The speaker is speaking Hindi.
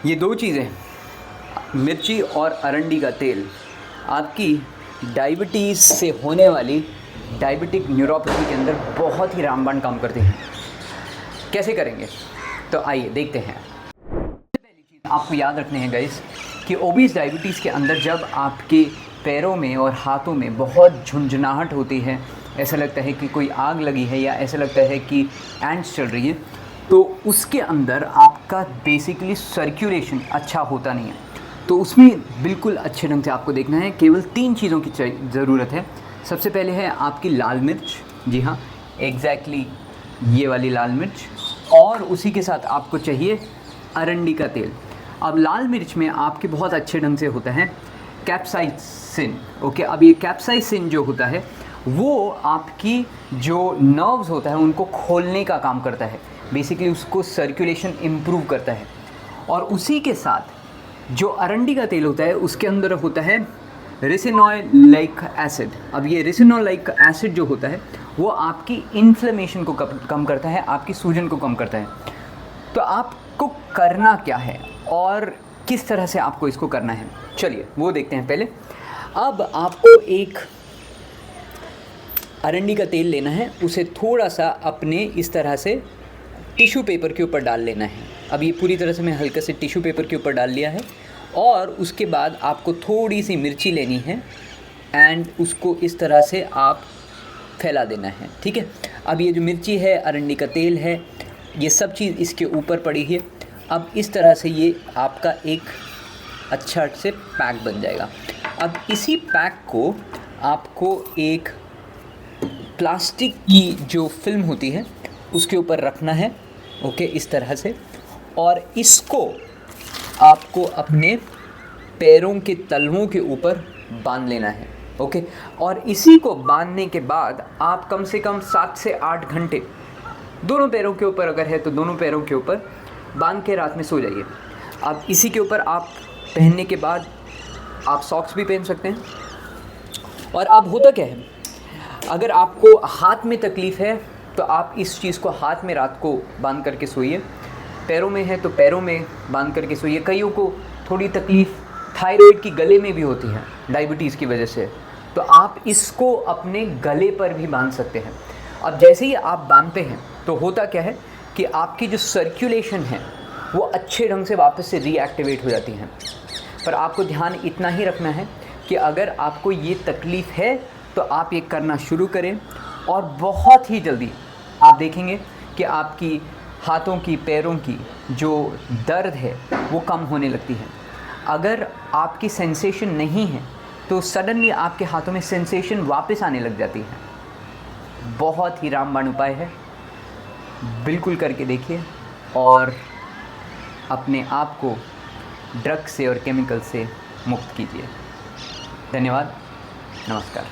ये दो चीज़ें, मिर्ची और अरंडी का तेल, आपकी डायबिटीज़ से होने वाली डायबिटिक न्यूरोपैथी के अंदर बहुत ही रामबाण काम करते हैं। कैसे करेंगे तो आइए देखते हैं। सबसे पहली चीज़ आपको याद रखनी है गाइस कि ओबीस डायबिटीज़ के अंदर जब आपके पैरों में और हाथों में बहुत झुंझुनाहट होती है, ऐसा लगता है कि कोई आग लगी है या ऐसा लगता है कि एंट्स चल रही है, तो उसके अंदर आपका बेसिकली सर्कुलेशन अच्छा होता नहीं है। तो उसमें बिल्कुल अच्छे ढंग से आपको देखना है। केवल 3 चीज़ों की ज़रूरत है। सबसे पहले है आपकी लाल मिर्च, जी हाँ एग्जैक्टली ये वाली लाल मिर्च, और उसी के साथ आपको चाहिए अरंडी का तेल। अब लाल मिर्च में आपके बहुत अच्छे ढंग से होता है कैप्साइसिन। ओके, अब ये कैप्साइसिन जो होता है वो आपकी जो नर्व्स होता है उनको खोलने का काम करता है, बेसिकली उसको सर्कुलेशन इम्प्रूव करता है। और उसी के साथ जो अरंडी का तेल होता है उसके अंदर होता है रेसिनोइक एसिड। अब ये रेसिनोइक एसिड जो होता है वो आपकी इन्फ्लेमेशन को कम करता है, आपकी सूजन को कम करता है। तो आपको करना क्या है और किस तरह से आपको इसको करना है, चलिए वो देखते हैं पहले। अब आपको एक अरंडी का तेल लेना है, उसे थोड़ा सा अपने इस तरह से टिश्यू पेपर के ऊपर डाल लेना है। अब ये पूरी तरह से मैं हल्का से टिश्यू पेपर के ऊपर डाल लिया है। और उसके बाद आपको थोड़ी सी मिर्ची लेनी है एंड उसको इस तरह से आप फैला देना है, ठीक है। अब ये जो मिर्ची है, अरंडी का तेल है, ये सब चीज़ इसके ऊपर पड़ी है। अब इस तरह से ये आपका एक अच्छा से पैक बन जाएगा। अब इसी पैक को आपको एक प्लास्टिक की जो फिल्म होती है उसके ऊपर रखना है, ओके, इस तरह से। और इसको आपको अपने पैरों के तलवों के ऊपर बांध लेना है, ओके। और इसी को बांधने के बाद आप कम से कम 7 से 8 घंटे दोनों पैरों के ऊपर, अगर है तो दोनों पैरों के ऊपर बांध के रात में सो जाइए। अब इसी के ऊपर आप पहनने के बाद आप सॉक्स भी पहन सकते हैं। और अब होता क्या है, अगर आपको हाथ में तकलीफ़ है तो आप इस चीज़ को हाथ में रात को बांध करके सोइए। पैरों में है तो पैरों में बांध करके सोइए। कईयों को थोड़ी तकलीफ़ थायराइड की गले में भी होती है डायबिटीज़ की वजह से, तो आप इसको अपने गले पर भी बांध सकते हैं। अब जैसे ही आप बांधते हैं तो होता क्या है कि आपकी जो सर्कुलेशन है वो अच्छे ढंग से वापस से रीएक्टिवेट हो जाती है। पर आपको ध्यान इतना ही रखना है कि अगर आपको ये तकलीफ़ है तो आप ये करना शुरू करें और बहुत ही जल्दी आप देखेंगे कि आपकी हाथों की, पैरों की जो दर्द है वो कम होने लगती है। अगर आपकी सेंसेशन नहीं है तो सडनली आपके हाथों में सेंसेशन वापस आने लग जाती है। बहुत ही रामबाण उपाय है, बिल्कुल करके देखिए और अपने आप को ड्रग से और केमिकल से मुक्त कीजिए। धन्यवाद, नमस्कार।